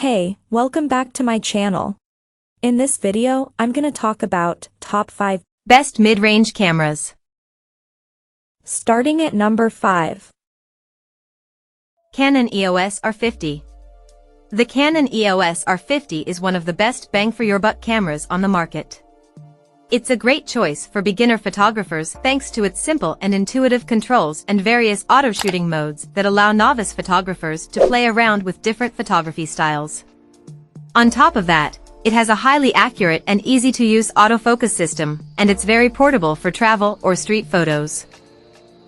Hey, welcome back to my channel. In this video, I'm gonna talk about top 5 best mid-range cameras. Starting at number 5. Canon EOS R50. The Canon EOS R50 is one of the best bang-for-your-buck cameras on the market. It's a great choice for beginner photographers thanks to its simple and intuitive controls and various auto-shooting modes that allow novice photographers to play around with different photography styles. On top of that, it has a highly accurate and easy-to-use autofocus system, and it's very portable for travel or street photos.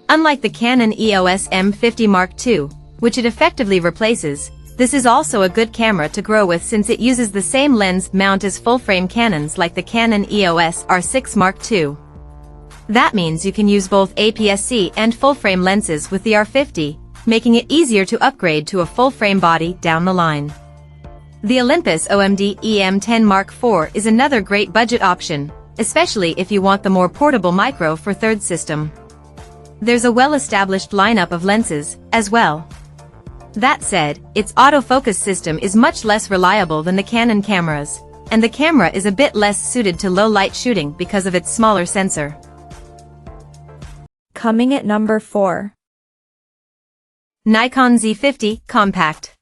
Unlike the Canon EOS M50 Mark II, which it effectively replaces, this is also a good camera to grow with since it uses the same lens mount as full-frame Canons like the Canon EOS R6 Mark II. That means you can use both APS-C and full-frame lenses with the R50, making it easier to upgrade to a full-frame body down the line. The Olympus OMD EM10 Mark IV is another great budget option, especially if you want the more portable micro four thirds system. There's a well-established lineup of lenses, as well. That said, its autofocus system is much less reliable than the Canon cameras, and the camera is a bit less suited to low-light shooting because of its smaller sensor. Coming at number 4. Nikon Z50 Compact.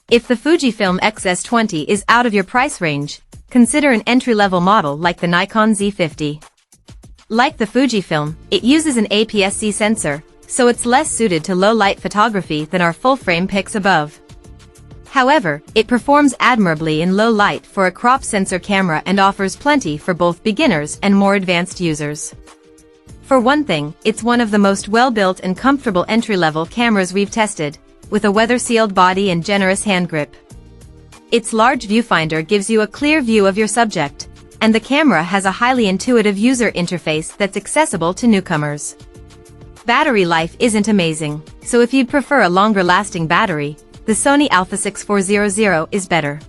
If the Fujifilm XS20 is out of your price range, consider an entry-level model like the Nikon Z50. Like the Fujifilm, it uses an APS-C sensor, so it's less suited to low-light photography than our full-frame pics above. However, it performs admirably in low light for a crop sensor camera and offers plenty for both beginners and more advanced users. For one thing, it's one of the most well-built and comfortable entry-level cameras we've tested, with a weather-sealed body and generous hand grip. Its large viewfinder gives you a clear view of your subject, and the camera has a highly intuitive user interface that's accessible to newcomers. Battery life isn't amazing, so if you'd prefer a longer-lasting battery, the Sony Alpha 6400 is better.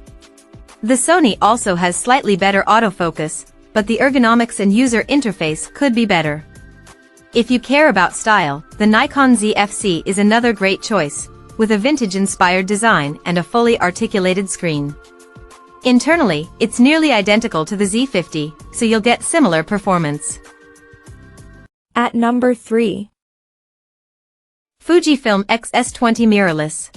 The Sony also has slightly better autofocus, but the ergonomics and user interface could be better. If you care about style, the Nikon Z50 is another great choice, with a vintage-inspired design and a fully articulated screen. Internally, it's nearly identical to the Z50, so you'll get similar performance. At number 3. Fujifilm XS20 Mirrorless.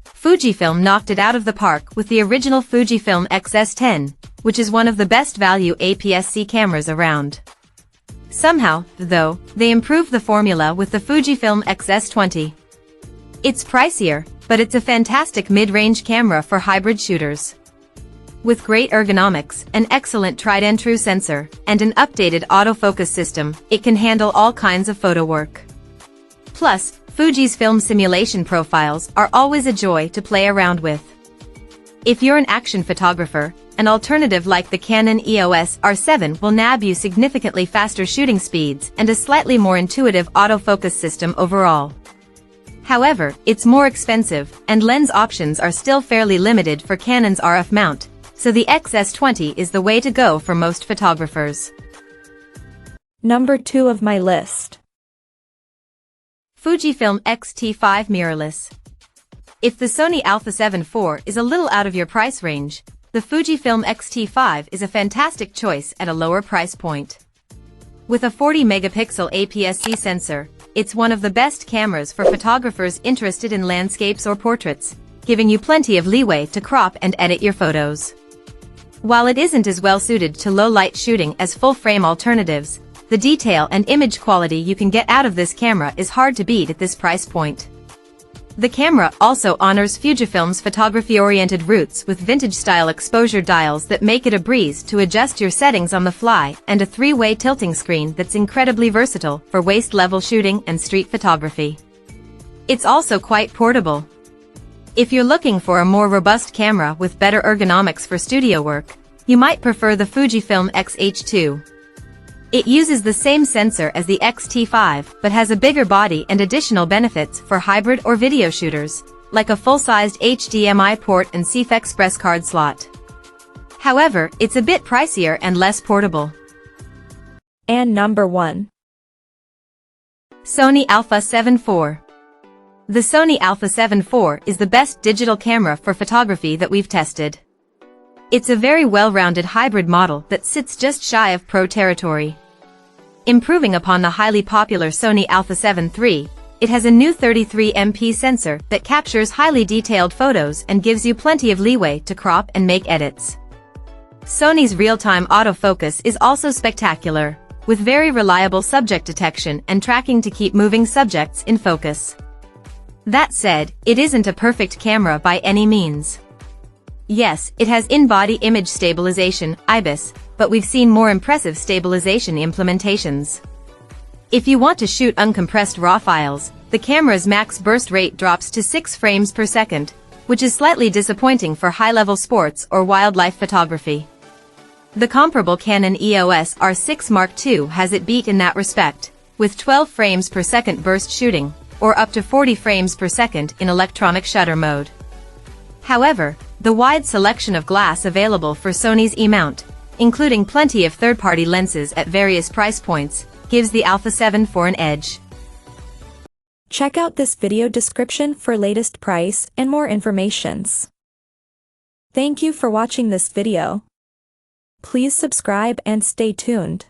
Fujifilm knocked it out of the park with the original Fujifilm XS10, which is one of the best value APS-C cameras around. Somehow, though, they improved the formula with the Fujifilm XS20. It's pricier, but it's a fantastic mid-range camera for hybrid shooters. With great ergonomics, an excellent tried-and-true sensor, and an updated autofocus system, it can handle all kinds of photo work. Plus, Fuji's film simulation profiles are always a joy to play around with. If you're an action photographer, an alternative like the Canon EOS R7 will nab you significantly faster shooting speeds and a slightly more intuitive autofocus system overall. However, it's more expensive, and lens options are still fairly limited for Canon's RF mount, so the XS20 is the way to go for most photographers. Number 2 of my list. Fujifilm XT5 Mirrorless. If the Sony Alpha 7 IV is a little out of your price range, the Fujifilm XT5 is a fantastic choice at a lower price point. With a 40-megapixel APS-C sensor, it's one of the best cameras for photographers interested in landscapes or portraits, giving you plenty of leeway to crop and edit your photos. While it isn't as well suited to low-light shooting as full-frame alternatives, the detail and image quality you can get out of this camera is hard to beat at this price point. The camera also honors Fujifilm's photography-oriented roots with vintage-style exposure dials that make it a breeze to adjust your settings on the fly and a 3-way tilting screen that's incredibly versatile for waist-level shooting and street photography. It's also quite portable. If you're looking for a more robust camera with better ergonomics for studio work, you might prefer the Fujifilm X-H2. It uses the same sensor as the XT5 but has a bigger body and additional benefits for hybrid or video shooters, like a full-sized HDMI port and CF Express card slot. However, it's a bit pricier and less portable. And number 1. Sony Alpha 7 IV. The Sony Alpha 7 IV is the best digital camera for photography that we've tested. It's a very well-rounded hybrid model that sits just shy of pro territory. Improving upon the highly popular Sony Alpha 7 III, it has a new 33MP sensor that captures highly detailed photos and gives you plenty of leeway to crop and make edits. Sony's real-time autofocus is also spectacular, with very reliable subject detection and tracking to keep moving subjects in focus. That said, it isn't a perfect camera by any means. Yes, it has in-body image stabilization, IBIS, but we've seen more impressive stabilization implementations. If you want to shoot uncompressed RAW files, the camera's max burst rate drops to 6 frames per second, which is slightly disappointing for high-level sports or wildlife photography. The comparable Canon EOS R6 Mark II has it beat in that respect, with 12 frames per second burst shooting, or up to 40 frames per second in electronic shutter mode. However, the wide selection of glass available for Sony's E-mount, including plenty of third-party lenses at various price points, gives the Alpha 7 IV an edge. Check out this video description for latest price and more informations. Thank you for watching this video. Please subscribe and stay tuned.